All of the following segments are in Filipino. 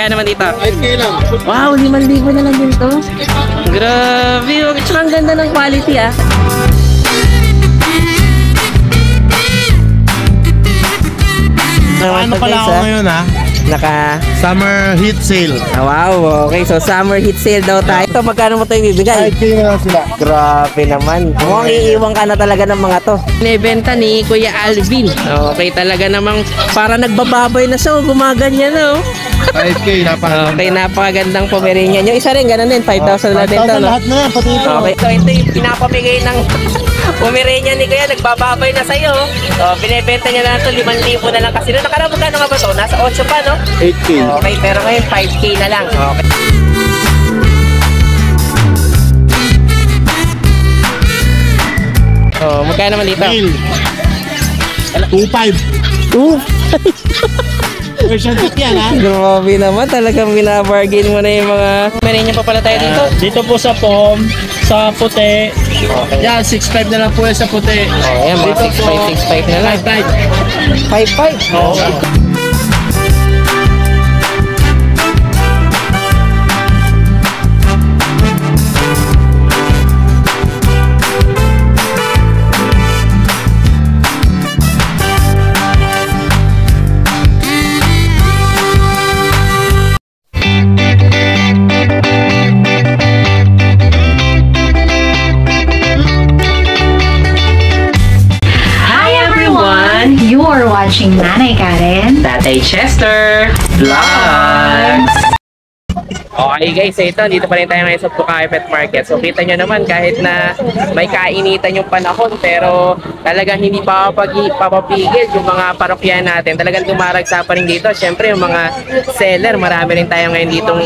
magkano naman dito? 5K lang. Wow, 5,000 na lang din to. Grabe, tsaka ang ganda ng quality ah. Ano pala ako ngayon ha? Naka Summer heat sale. wow, okay. So summer heat sale daw tayo. Ito, magkano mo ito ibibigay? 5K na lang sila. Grabe naman. Mukhang iiwan ka na talaga ng mga to. Binibenta ni Kuya Alvin. Okay, talaga namang para nagbababay na siya. Gumaganyan na oh. 5K, napakaganda. Okay, napakagandang Pomeranian. Yung isa rin, ganun din. 5,000 na din to. 5,000 No? lahat na yan, pati ito. Okay, so ito yung pinapamigay ng Pomeranian ni Kuya. Nagbababay na sa'yo. Binibenta niya na ito. 5,000 na lang kasi. Noong nakaraan, magkano nga ba ito? Nasa 8 pa, no? 8K. Okay, pero ngayon 5K na lang. Okay. Oh, magkano naman dito? Mail. 2.5. 2? Version 2 yan ha? Grabe naman, talagang binabargain mo na yung mga Pomeranian pa pala tayo dito. Dito po sa POM, sa puti. Okay. Yan, 6.5 na lang po yan sa puti. Oh, yan, mga 6.5 na lang. 5.5? Oo. You're watching Nanay Karen, Tatay Chester Vlogs. Okay guys, so ito, dito pa rin tayo ngayon sa Bukawi Pet Market. So kita nyo naman, kahit na may kainitan yung panahon, pero talagang hindi papapigil yung mga parokyan natin. Talagang dumaragsa pa rin dito. Siyempre yung mga seller, marami rin tayo ngayon ditong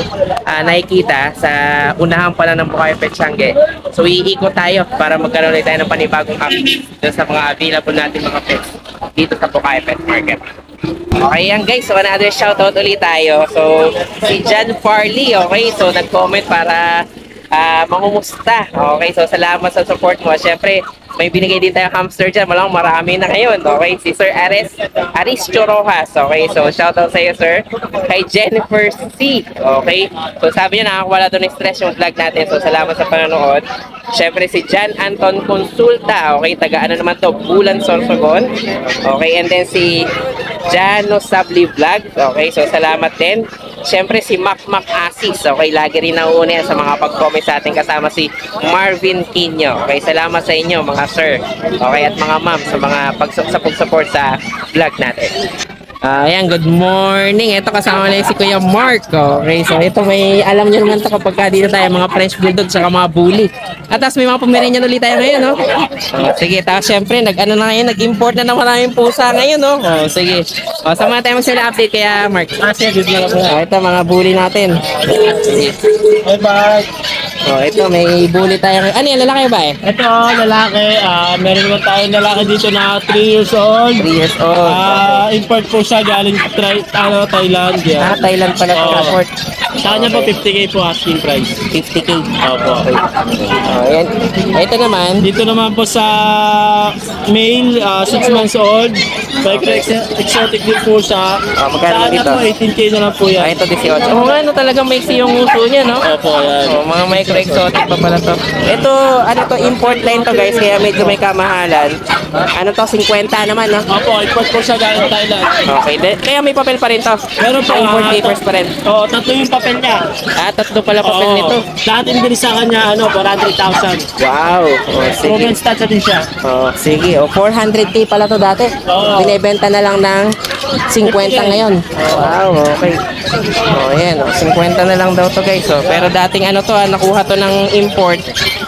nakikita sa unahan pala ng Bukawi Pet Tiangge. So iikot tayo para magkaroon ulit tayo ng panibagong updates sa mga available natin mga pets dito sa Bukawi Pet Market. Okay yan guys, so another shoutout ulit tayo. So si John Farley, okay, so nag-comment para mangumusta. Okay, so salamat sa support mo. Siyempre may binigay din tayong hamster dyan, malang marami na ngayon. Okay, si Sir Arischo Rojas. Okay, so shoutout sa iyo sir. Kay Jennifer C. Okay, so sabi niya nakakuwala doon ng stress yung vlog natin. So salamat sa panonood. Siyempre si John Anton Consulta. Okay, taga ano naman to, Bulan Sorsogon. Okay, and then si Jano Sabli Vlog. Okay, so salamat din. Siyempre si Mac Asis. Okay, lagi rin nauuna yan sa mga pag-comment sa atin, kasama si Marvin Quino. Okay, salamat sa inyo mga sir. Okay, at mga ma'am sa mga pag-support sa vlog natin. Ayan, good morning. Ito kasama na si Kuya Mark. Okay, so ito may, alam nyo naman ito kapag dito tayo mga French Bulldog saka mga Bully. At tapos may mga Pomeranian ulit tayo ngayon, no? Sige, tapos syempre, nag-import na naman namin pusa ngayon, no? Sige. Sama tayo mag-sell update kaya Mark. Sige, good lang. Ito, mga Bully natin. Sige. Bye-bye. Ito, may Bully tayo ngayon. Ano yan, lalaki ba eh? Ito, lalaki. Meron naman tayong lalaki dito na 3 years old. 3 years old. Import po siya galing Thailand. Yeah. Thailand pala ito import. Sa kanya po 50K po asking price. 50K. Opo. Ayan. Ito naman. Dito naman po sa male, 6 months old. Exotic din po siya. Magkano sa dito? po 18K na lang po yan. Ito 18. Oo nga, talagang maiksi yung uso niya, no? Opo, yan. Mga micro-exotic pa pala to. Ito, ano to, import line to guys, kaya medyo may kamahalan. Ano to, 50 naman, no? Opo, import po siya galing Thailand. Okay, kaya may papel pa rin to. Meron po. Import papers pa rin. Oo, 3 yung papel niya. Tatlo pala papel nito. Lahat din sa kanya, 400,000. Wow. Sige. Proven stats din siya. Sige. 400K pala to dati. Binebenta na lang ng 50 ngayon. Wow, okay. Ayan, 50 na lang daw to guys. Pero dating ano to, nakuha to ng import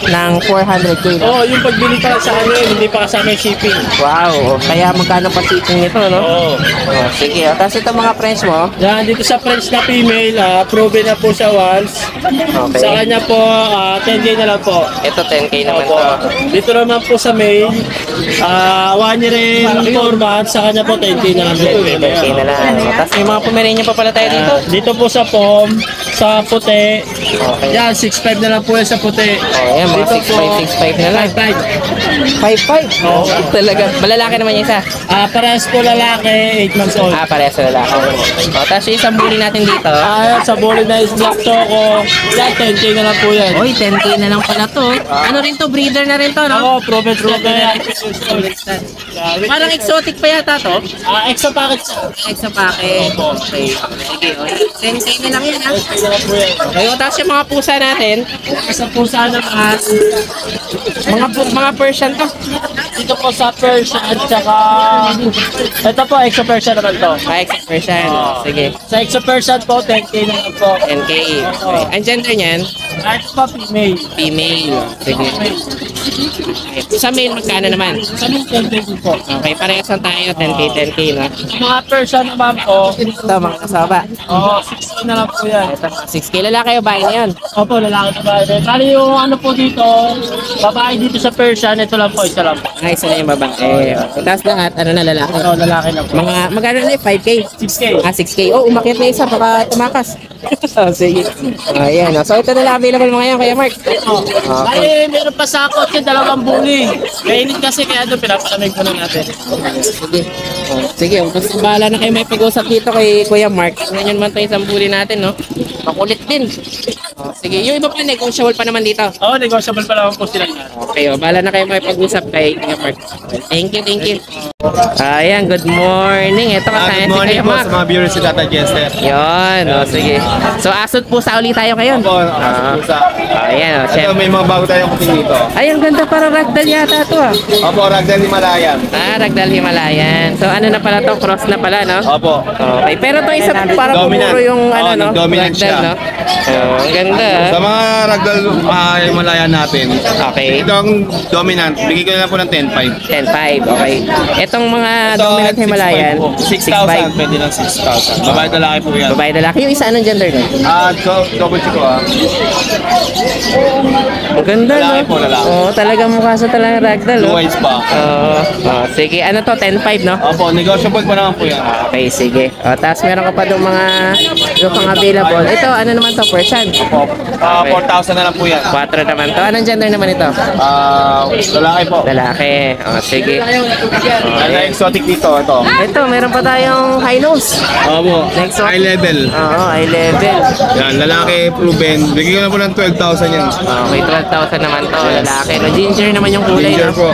ng 400K. Yung pagbili pa sa kanya, hindi pa kasama yung shipping. Wow, kaya magkano pa shipping nito, no? Sige. Tapos ito mga friends mo? Yan, dito sa French na female, proven na po siya once. Okay. Sa kanya po, 10K na lang po. Ito 10K naman to. Dito naman po sa male, 1 year and 4 months. Sa kanya po, 10K na lang po. 10K na lang. Tapos may mga Pomeranian pa pala tayo dito. Dito po sa POM, sa puti. Yan, 6'5 na lang po yan sa puti. Oh, yan, mga 6'5", 6'5" na lang. 5'5". Oo. Talaga. Malalaki naman yung isa. Parehas po lalaki, 8 months old. Parehas sa lalaki. Oh, tapos yung isang bully natin dito. Sa Bully na is Black Choco. Yan, 10K na lang po yan. Oy, 10K na lang pala to. Ano rin to? Breeder na rin to, no? Oo, proven na yan. Parang exotic pa yata to. Extra package. Extra packet. Okay. Sige, oh. 10K na lang yan, ha? 10K na lang po yan. Okay, tapos yung mga pusa natin. Sa pusa naman, Mga Persian to. dito po sa Persian at saka ito po, extra Persian naman to. Extra Persian. Sige. Sa extra Persian po, 10K na lang po. 10K. Okay. Ang gender niyan? Ito pa, female. Female. Sige. Okay. Sa male, magkano naman? Sa mga 10K po. Okay, parehas lang tayo. 10K, 10K, no? Sa mga Persian naman po, Ito, mga kasaba. 6K na lang po yan. Ito, 6K. Lalaki o bahay na yan? Opo, lalaki na ba? Bali yung ano po dito, babae dito sa Persian, ito lang po, isa lang po. Ay, isa na yung babae. Okay. Tapos lahat, ano na lalaki? Oo, lalaki na po. Magkano na 5K? 6K. 6K. Oh, umakyat na isa, baka tumakas. Oh, sige. Ayan. So, ito na lang available mo ngayon, Kuya Mark. Ay, meron pa sa akot yung dalawang bully. Kainit kasi kaya doon, pinapalamig ko na natin. Sige. Oh, sige, mas bahala na kayo may pag-usap dito kay Kuya Mark. Ganyan man tayo isang bully natin, no? Makulit din. Oh, sige, yung iba pa, negotiable pa naman dito. Oo, negotiable pa naman po sila nga. Okay, oh, bahala na kayo may pag-usap kay Kuya Mark. Thank you, thank you. Ayan, good morning. Ito kasama si Kuya po Mark. sa mga viewers si Tata Jester. Yun, oh, sige. So, asot pusa ulit tayo ngayon. Opo, pusa. Ayan, oh, Ito, syempre. may mga bago tayong kuting dito. Ay, ang ganda, parang ragdoll yata to, ah. Opo, Ragdan Himalayan. Ragdoll Himalayan. So, ano na pala to? Cross na pala, no? Opo. Okay, pero to isa parang Dominant. puro yung ano, Oo, no? dominant Ragdoll, siya. no? Oh, ang ganda, ah. Sa mga Ragdan Himalayan natin, Okay. ito ang dominant. Bigay ko na lang po ng 10.5. 10.5, okay. Etong mga dominant Himalayan, 6,000. Pwede lang 6,000. Babae lalaki po yan. Babae lalaki. Yung isa, anong gender nun? Double check ko Ang ganda, Lalaki no? po, lalaki. Oo, talagang mukha sa talagang ragdoll, Blue oh. eyes pa. Oo. Oh, sige, ano to? 10.5, no? Opo, negotiable pa naman po yan. Okay, sige. Tapos meron ka pa doon mga yung pang available. Ito, ano naman to? Persian. Opo, 4,000 na lang po yan. 4 naman to. Anong gender naman ito? Lalaki po. Lalaki. Oh, sige. Ano na exotic dito, ito. Ito, meron pa tayong high nose. Opo, Next one. high level. Oo, high level. Yan, lalaki proven. Bigyan ko na po ng 12,000 yan. Okay, 12,000 naman to. Lalaki. No, ginger naman yung kulay. Ginger no? po.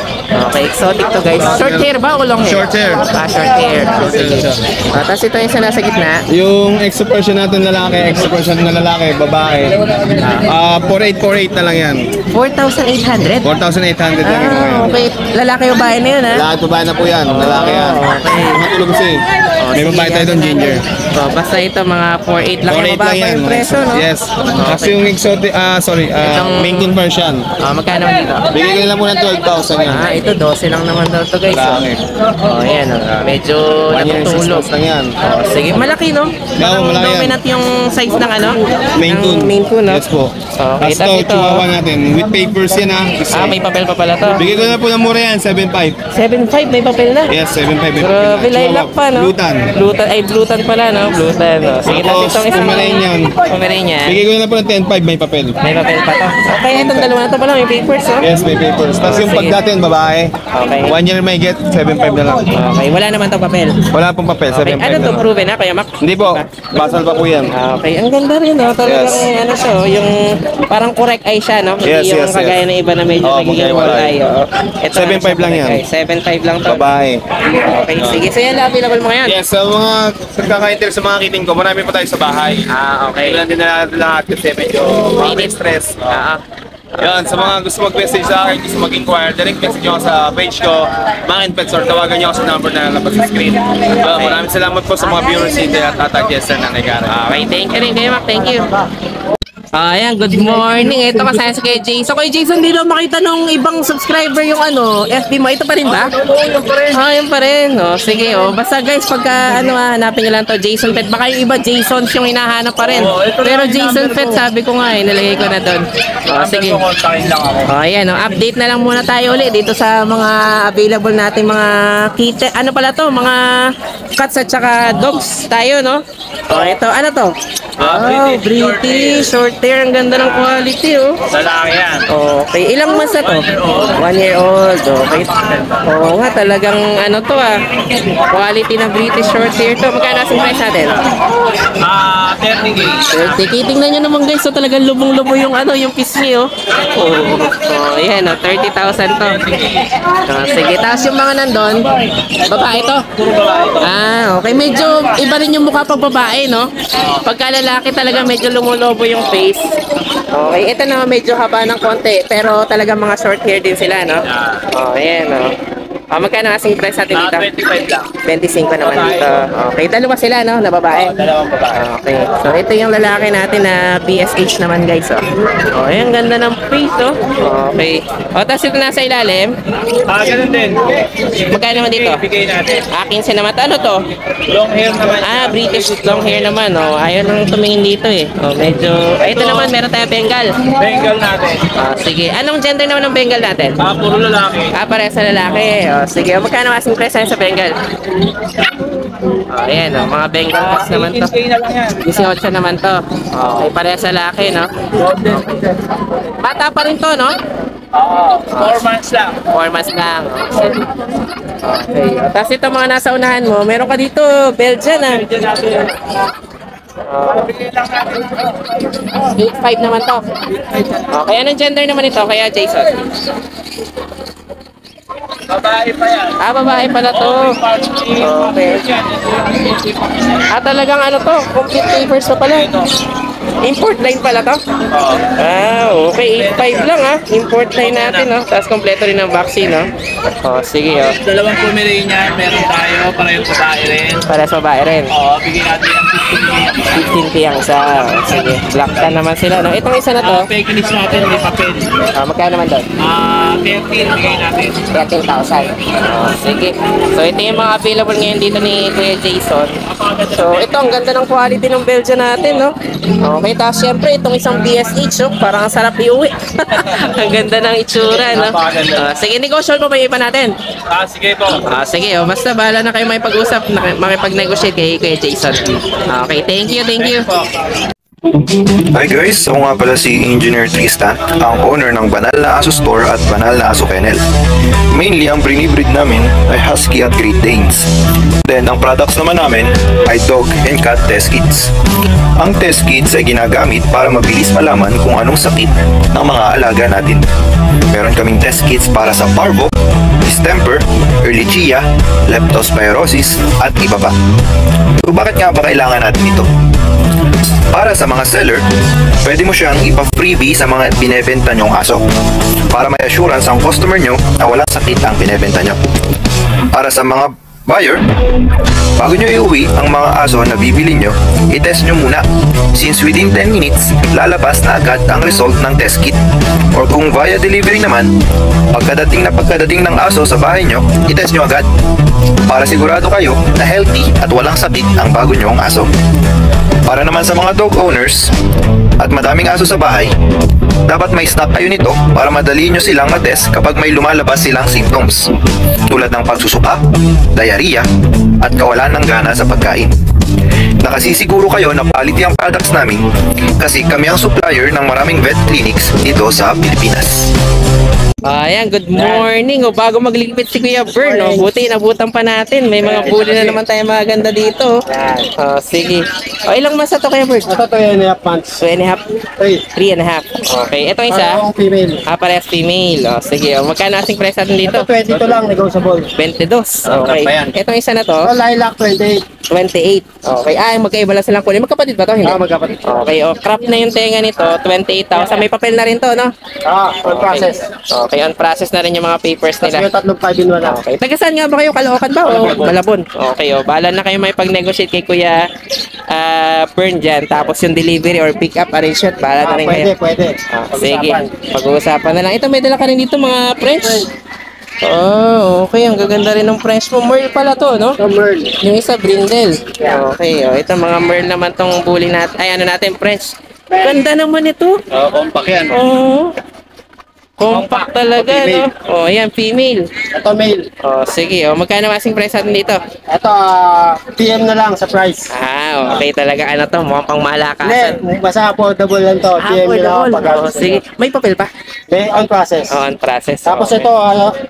Okay, exotic to guys. Short hair ba o long hair? Short hair. Short hair. Sige. Tapos ito yung sa nasa gitna. Yung extra version natin lalaki, extra version na lalaki, babae. 4848 na lang yan. 4,800? 4,800 lang yun. Okay. Lalaki o bahay na yun, ha? Lahat babae na po yan, lalaki yan. Okay. Matulog kasi. May babae tayo doon, ginger. So, basta ito mga 4,800 lang yung 48 lang mababa yan. yung presyo, no? Yes. Kasi yung exotic, main conversion. Magkano naman dito? Bigay ko na lang po ng 12,000 yan. Ito 12 lang naman daw to guys. Lalaki. Ayan, oh. Medyo 1 year and 6 natutulog. months lang yan. Sige, malaki, no? Parang malaki yan. dominant yung size ng ano? Main Ng Coon. Main Coon, no? Yes po. Okay, Tapos tapos ito, chihuahua natin. With papers yan ha. may papel pa pala to. Bigay ko na po ng mura yan, 7.5. 7.5, may papel na. Yes, 7.5. Grabe, lilac pa, no? Blutan. Blutan pala, no? Blutan, no? Sige, tapos Tapos, itong isang Pomeranian. Pomeranian. Bigay ko na lang po ng 10.5, may papel. May papel pa to. Okay, itong dalawa na to pala, may papers, no? Yes, may papers. Tapos yung Sige. pag natin, babae. Okay. 1 year may get, 7.5 na lang. Okay, wala naman to papel. Wala pong papel, 7.5 Okay, ano na to, lang. proven na, Kuya Mac? Hindi po, basal pa po yan. Okay, ang ganda rin, no? Talagang, Yes. ano siya, oh, yung parang correct eye siya, no? Hindi Yes, yung yes, kagaya yes. ng iba na medyo Oo, nagiging magkaiwalay. wall eye, oh. Ito, 7.5 lang yan. 7.5 lang to. Babae. Okay, sige. So yan, available mo ngayon? Yes, sa mga nagkaka-interest sa mga kiting ko, marami pa tayo sa bahay. Okay. Kailan din na lahat kasi medyo may stress. Yan, sa mga gusto mag-message sa akin, gusto mag-inquire, direct message nyo ako sa page ko, Mang Pets, or tawagan nyo ako sa number na nalabas sa screen. Maraming salamat po sa mga viewers dito at Tata Jester na nagkara. Okay, thank you rin kayo, Mac. Thank you. Ayan, good morning. Ito kasaya si Kuya Jason. Kuya Jason, hindi daw makita nung ibang subscriber yung FB mo. Ito pa rin ba? Yun pa rin. Sige, basta guys, pagka hanapin nyo lang to, Jason Pet. Baka yung iba, Jasons yung hinahanap pa rin. Pero Jason Pet, sabi ko nga nilagay ko na doon. Sige. Ayan, update na lang muna tayo ulit dito sa mga available natin mga kitten. Ano pala to? Mga cats at saka dogs tayo, no? Ito, ano to? British short hair. Ang ganda ng quality, Lalaki yan. Okay, ilang months na to? 1 year old. Okay. Oo nga, talagang quality na British short hair to. Magkano ang price natin? 30K. 30K. Tingnan nyo naman guys, talagang lubong-lubo yung yung pisngi, ayan, 30,000 to. Sige, tapos yung mga nandun, babae to? Okay, medyo iba rin yung mukha pag babae, no? Pagka lalaki talaga medyo lumulobo yung face. Okay, ito na medyo haba ng konti, pero talagang mga short hair din sila, no? Ayan, magkano asing price natin dito? 25 lang. 25 naman dito. Okay, dalawa sila, no? Na babae. Dalawang babae. Okay, so ito yung lalaki natin na BSH naman, guys, Okay, ang ganda ng face, Okay. Tapos ito nasa ilalim. Ganun din. Magkano naman dito? Bigay natin. 15 naman. Ano to? Long hair naman. British long hair naman, Ayaw nang tumingin dito, medyo... ito naman, meron tayo Bengal. Bengal natin. Sige. Anong gender naman ng Bengal natin? Puro lalaki. Parehas sa lalaki. Sige. Magkano asing presyo sa Bengal? Ayan, mga Bengal cats naman to. 18K na lang yan. 18 naman to. Okay, parehas sa lalaki, no? Bata pa rin to, no? 4 months lang. 4 months lang. Okay. Tapos ito mga nasa unahan mo, meron ka dito, Belgian, Bigyan natin. Bigay lang natin. 8'5 naman to. Okay, anong gender naman ito? Kaya Jason? Babae pa yan. Babae pala to. Okay. Talagang to, complete papers pa pala. Import line pala to? Okay. 8'5 lang, Import line natin, Tapos kompleto rin ng vaccine, Sige, Dalawang Pomeranian, meron tayo, parehong babae rin. Para sa babae rin. Bigyan natin ang 15K ang isa. Sige. Black tan naman sila, no? Itong isa na to, Pekinis natin, may papel. magkano naman doon? 13, bigay natin. 13,000. Sige. So, ito yung mga available ngayon dito ni Kuya Jason. So, ito, ang ganda ng quality ng Belgian natin, no? Okay, tapos syempre, itong isang BSH, parang ang sarap iuwi. Ang ganda ng itsura, no? Sige, negosyo pa ba yung iba natin? Sige po. Sige, basta bahala na kayo may pag-usap, makipag-negotiate kay Kuya Jason. Okay, thank you, thank you. Hi guys, ako nga pala si Engineer Tristan, ang owner ng Banal na Aso Store at Banal na Aso Kennel. Mainly, ang brinibreed namin ay Husky at Great Danes. Then, ang products naman namin ay Dog and Cat Test Kits. Ang test kits ay ginagamit para mabilis malaman kung anong sakit ng mga alaga natin. Meron kaming test kits para sa parvo, distemper, ehrlichia, leptospirosis, at iba pa. So, bakit nga ba kailangan natin ito? Para sa mga seller, pwede mo siyang ipa-freebie sa mga binebenta nyong aso para may assurance ang customer nyo na walang sakit ang binebenta nyo. Para sa mga buyer, bago nyo iuwi ang mga aso na bibili nyo, i-test nyo muna. Since within 10 minutes, lalabas na agad ang result ng test kit. Or kung via delivery naman, pagkadating ng aso sa bahay nyo, i-test nyo agad para sigurado kayo na healthy at walang sakit ang bago nyong aso. Para naman sa mga dog owners at madaming aso sa bahay, dapat may stock kayo nito para madali nyo silang matest kapag may lumalabas silang symptoms tulad ng pagsusuka, diarrhea, at kawalan ng gana sa pagkain. Nakasisiguro kayo na quality ang products namin kasi kami ang supplier ng maraming vet clinics dito sa Pilipinas. Ayan, good morning. Bago magligpit si Kuya Bern, buti nabutan pa natin. May mga bully na naman tayo maganda dito. Sige. Ilang months na to, Kuya Bern? Ito 2.5 months. 2.5? 3.5. Okay, ito isa? Parang female. Parehas female. Sige, magkano asing price natin dito? Ito 22 lang, negotiable. 22. Okay. Itong isa na to? Ito lilac 28. 28. Okay. Magkaiba lang silang kulay. Magkapatid ba to? Hindi. Magkapatid. Okay. Crop na yung tenga nito. 28,000. May papel na rin to, no? Full process. Okay, on process na rin yung mga papers Tapos nila. yung tatlong 5 in 1 lang. Okay. Taga saan nga ba kayo? Caloocan ba o Malabon? Okay, bahala na kayo may pag-negotiate kay Kuya Bern dyan. Tapos yung delivery or pick-up arrangement, bahala na rin kayo. Pwede. Sige, pag-uusapan na lang. Ito, may dala ka rin dito mga French. Oh, okay. Ang gaganda rin ng French mo. Merl pala to, no? So, Merl. Yung isa, Brindle. Okay, ito mga Merl naman tong bully natin. Ay, ano natin, French. Ganda naman ito. Compact yan. Oh. Compact talaga, no? Oh, yan, female. Ito, male. Oh, sige. Oh, magkano masing price natin dito? Ito, PM na lang sa price. Ah, okay talaga. Ano to? Mukhang pang malakasan. Hindi, basta affordable lang to. PM na lang pag Oh, sige. May papel pa? May on process. Oh, on process. Tapos Okay. ito,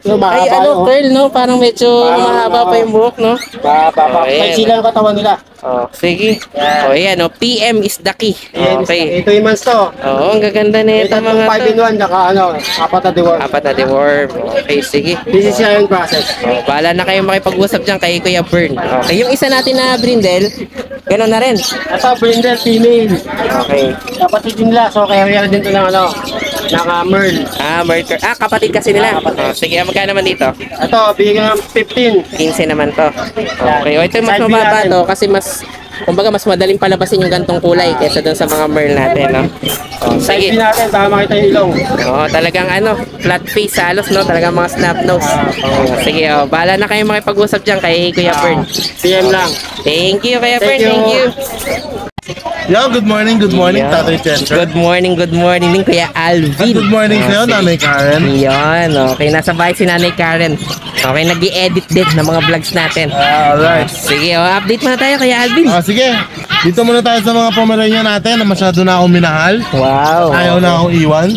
yung Ay, mahaba. ano, curl, no? Parang medyo mahaba pa yung buhok, no? Mahaba. Oh, yan. May sila yung katawan nila. Oh, sige. Oh, yan, oh. PM is the key. Okay. Ito yung months to. Oo, ang gaganda na ito Ito mga 5 in to. 1, naka ano, apat na deworm. Apat na deworm. Okay, sige. This is yung process. Oh, bahala na kayo makipag-usap dyan kay Kuya Bern. Okay, yung isa natin na Brindle, gano'n na rin. Ito, Brindle, female. Okay. Kapatid din nila, so kaya real din to ng ano, naka Merl. Ah, Merker. Ah, kapatid kasi nila. Oh, sige, magkano naman dito? Ito, bigyan ng 15. 15 naman to. Okay, o ito yung mas Side view mababa natin. to kasi mas, kumbaga mas madaling palabasin yung gantong kulay kaysa dun sa mga Merl natin, no? Oh, Side sige. view natin, para makita yung ilong. Oo, talagang ano, flat face halos, no? Talagang mga snap nose. Sige, bahala na kayo makipag-usap dyan kay Kuya Bern. PM lang. Thank you, Kuya Bern. Thank you. Thank you. Yo, good morning, Yeah. Tatay Chencher. Good morning din, Kuya Alvin. Good morning sa'yo, sige. Nanay Karen. Yan, okay. Nasa bahay si Nanay Karen. Okay, nag-i-edit din ng mga vlogs natin. Alright. Sige, update muna tayo, Kuya Alvin. Sige, dito muna tayo sa mga Pomeranian natin na masyado na akong minahal. Wow. Ayaw na akong iwan.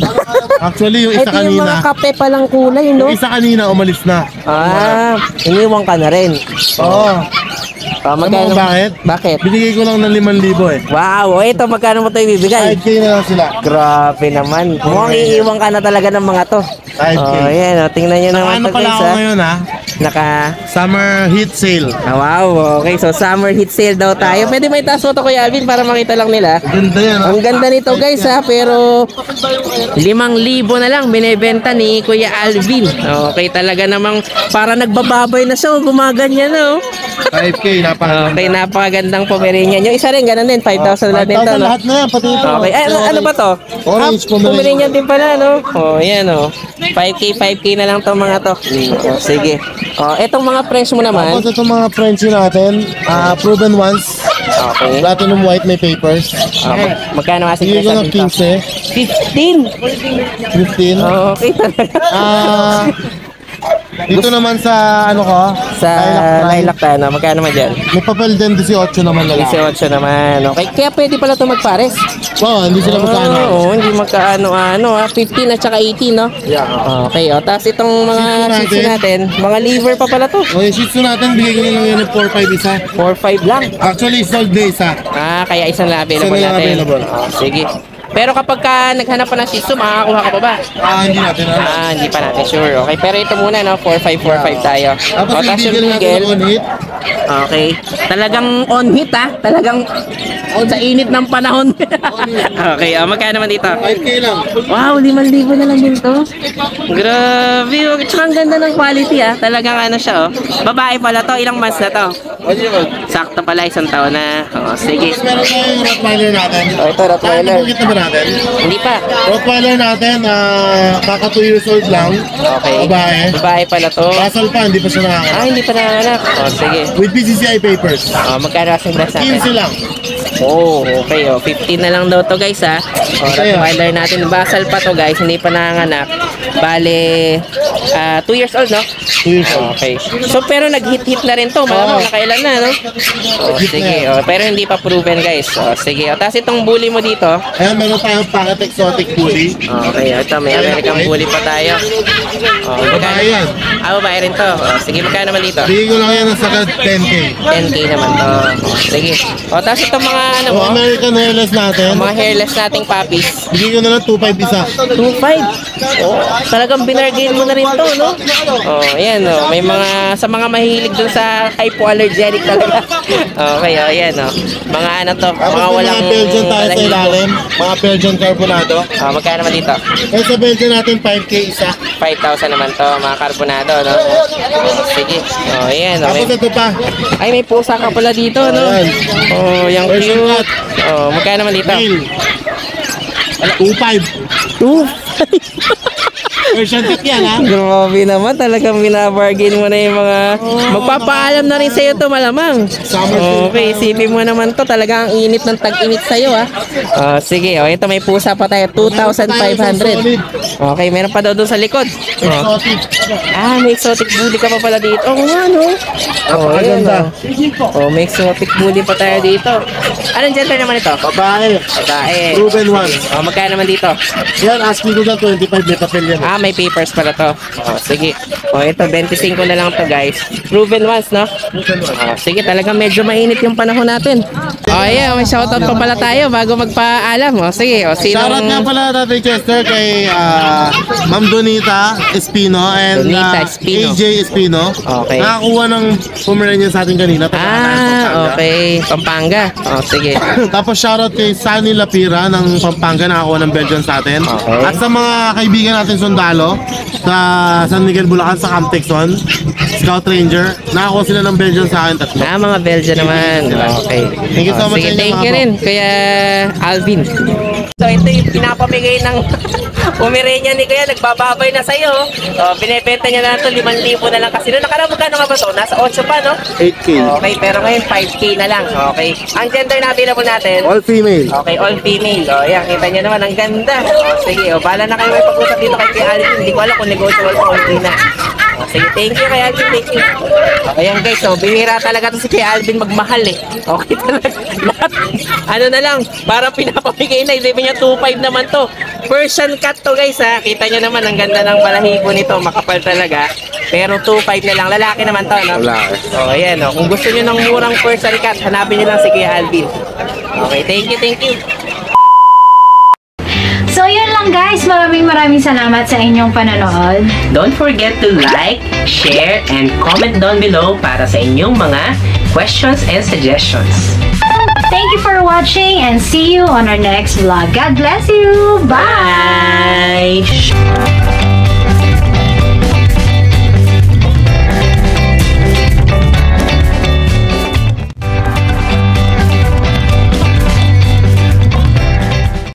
Actually, yung isa Ito yung mga kanina, kape palang kulay, no? yung isa kanina umalis na. Ah, iniwan ka na rin. Oo. Oh, Alam mo kung bakit? Bakit? Binigay ko lang ng 5,000 eh. Wow, ito magkano mo ito ibibigay? 5K na lang sila. Grabe naman. Mukhang iiwan ka na talaga ng mga to. 5K. Oh, yan. Oh, tingnan nyo naman Ano to pala guys, ako ha? ngayon ha? Naka... Summer heat sale. Wow, okay. So, summer heat sale daw tayo. Pwede may taas mo to, Kuya Alvin, para makita lang nila. Ganda yan ha? Ang ganda nito guys ha, pero 5,000 na lang binebenta ni Kuya Alvin. Okay, talaga namang para nagbababay na siya, gumaganyan na oh. 5K, napakaganda. Okay, napakagandang Pomeranian. Yung isa rin, ganun din, 5,000 na din to, 5,000 no? lahat na yan, pati ito. Okay, ay, ano ba to? Orange Pomeranian din pala, no? Oh, yan oh. 5K na lang tong mga to. Oh, sige. Oh, etong mga French mo naman. Tapos itong mga Frenchie natin, proven ones, Okay. platinum white, may papers. Okay. Magkano nga Sige ko ng dito? 15, 15. 15. Okay talaga. Dito naman sa ano ko, Sa lilac tayo, no? Magkano naman dyan? may papel din 18 naman na lang. 18 naman. Okay, kaya pwede pala ito magpares. Oo, hindi sila magkano. Oo, hindi magkaano-ano ha. 15 at saka 18, no? Yeah. Okay, o. Tapos itong mga Shih Tzu shih tzu natin, mga liver pa pala to. O yung Shih Tzu natin, bigay ko na lang yun ng 4-5 isa. 4-5 lang. Actually, sold na isa. Ah, kaya isang lang available Isa na lang natin. available. Oh, sige. Pero kapag ka naghanap pa ng Shih Tzu, makakakuha ka pa ba? Hindi natin alam. Ah, hindi pa natin sure. Okay, pero ito muna, no? 4-5 tayo. Tapos O, yung tapos yung bigel natin bigel. on hit. Okay. Talagang on hit, ha? Talagang sa init ng panahon. Okay, magkano naman dito? 5K lang. Wow, 5,000 na lang din to. Grabe, tsaka ang ganda ng quality ah. Talagang ano siya oh. Babae pala to, ilang months na to? Ano yun? Sakto pala, 1 taon na. Oh, sige. Tapos meron tayong Rottweiler natin. Oh, ito, Rottweiler. Nakikita ba natin? Hindi pa. Rottweiler natin, kaka 2 years old lang. Okay. Babae. Babae pala to. Basal pa, hindi pa siya nakakita. Ah, hindi pa nanganak. Oh, sige. With PCCI papers. Oh, magkano kasing breast natin? 15 lang. Oh, okay oh. 15 na lang daw to guys ha. Oh, Okay, Rottweiler natin. Basal pa to guys, hindi pa nanganak. Bale, 2 years old no? 2 years old. Okay. So pero nag-hit-hit na rin to. Malamang nakailan na no? Oh, Nag-hit sige. na. Oh, pero hindi pa proven guys. Oh, sige. Oh, tapos itong bully mo dito. Ayan, meron tayong packet exotic bully. Okay, ito may American bully pa tayo. Oh, Babae yan. babae rin to. Oh, sige, magkano naman dito? Bigay ko lang yan ng sagad 10K. 10K naman to. Oh, sige. O, tapos itong mga ano mo? American hairless natin. Mga hairless nating puppies. Bigyan ko na lang 2.5 isa. 2.5. Oh, talagang binargain mo na rin to, no? Oh, ayan, oh. May mga, sa mga mahilig dun sa hypoallergenic talaga. Okay, oh, ayan, oh. Mga ano to, Tapos mga may walang... mga Belgian tayo sa ilalim. Mga Belgian carbonado. Oh, magkano naman dito? Eh sa Belgian natin 5K isa. 5,000 naman to, mga carbonado, no? Sige. Oh, ayan, oh. Tapos ito pa. Ay, may pusa ka pala dito, no? Ayan. Oh, yung Persian cute. cat. Oh, magkano naman dito? Bill. 2.5. 2. Persian cat yan ha. Grabe naman, talagang binabargain mo na yung mga... Magpapaalam na rin sa'yo to malamang. Summer Okay, isipin mo naman to, talagang ang init ng tag-init sa'yo ha. Sige, oh, ito may pusa pa tayo, 2,500. Okay, meron pa daw doon sa likod. Oh. Exotic. Ah, may exotic bully ka pa pala dito. Oo nga, no? Oh, ayan, Napakaganda. oh. May exotic bully pa tayo dito. Anong gender naman ito? Babae. Babae. Proven one. Oh, magkano naman dito? Yan, asking ko dyan 25 may papel yan. Ah, may papers pala to. Oh, sige. Oh, ito, 25 na lang to, guys. Proven once, no? Oh, sige, talagang medyo mainit yung panahon natin. Oh, yeah, may shoutout pa pala tayo bago magpaalam. Oh, sige. Oh, Shoutout nga sinong... pala Tatay Chester kay Ma'am Donita Espino and Donita Espino. AJ Espino. Okay. Nakakuha ng Pomeranian sa atin kanina. Ah, okay. Pampanga. Oh, sige. Tapos shoutout kay Sunny Lapira ng Pampanga, nakakuha ng Belgian sa atin. Okay. At sa mga kaibigan natin sundalo sa San Miguel, Bulacan, sa Camp Texon, Scout Ranger, nakakuha sila ng Belgian sa akin tatlo. Ah, mga Belgian naman. Okay. Thank you so much Sige, sa inyo, thank mga you bro. rin, Kuya Alvin. So, ito yung pinapamigay ng Pomeranian ni Kuya. Nagbababay na sa'yo. Binibenta niya na ito, 5,000 na lang kasi. Noong nakaraan, magkano nga ba ito? Nasa 8 pa, no? 8K. Okay, pero ngayon 5K na lang. Okay. Ang gender na available natin, All female. okay, all female. O, yan, kita nyo naman, ang ganda. O, sige, o, bahala na kayo may pag-usap dito kay Kuya Alvin. Hindi ko alam kung negotiable o hindi na. O, sige, thank you kay Alvin, thank you. O, ayan guys, so, bihira talaga to si Kuya Alvin magmahal eh. Okay talaga. Lahat, ano na lang, parang pinapamigay na. Isipin niya, 2.5 naman to. Persian cat to guys ha. Kita nyo naman, ang ganda ng balahibo nito. Makapal talaga. Pero 2.5 na lang. Lalaki naman to, no? Lalaki. O, ayan o. Kung gusto nyo ng murang Persian cat, hanapin nyo lang si Kuya Alvin. Okay, thank you, thank you. So yun lang guys, maraming salamat sa inyong panonood. Don't forget to like, share, and comment down below para sa inyong mga questions and suggestions. Thank you for watching and see you on our next vlog. God bless you! Bye! Bye!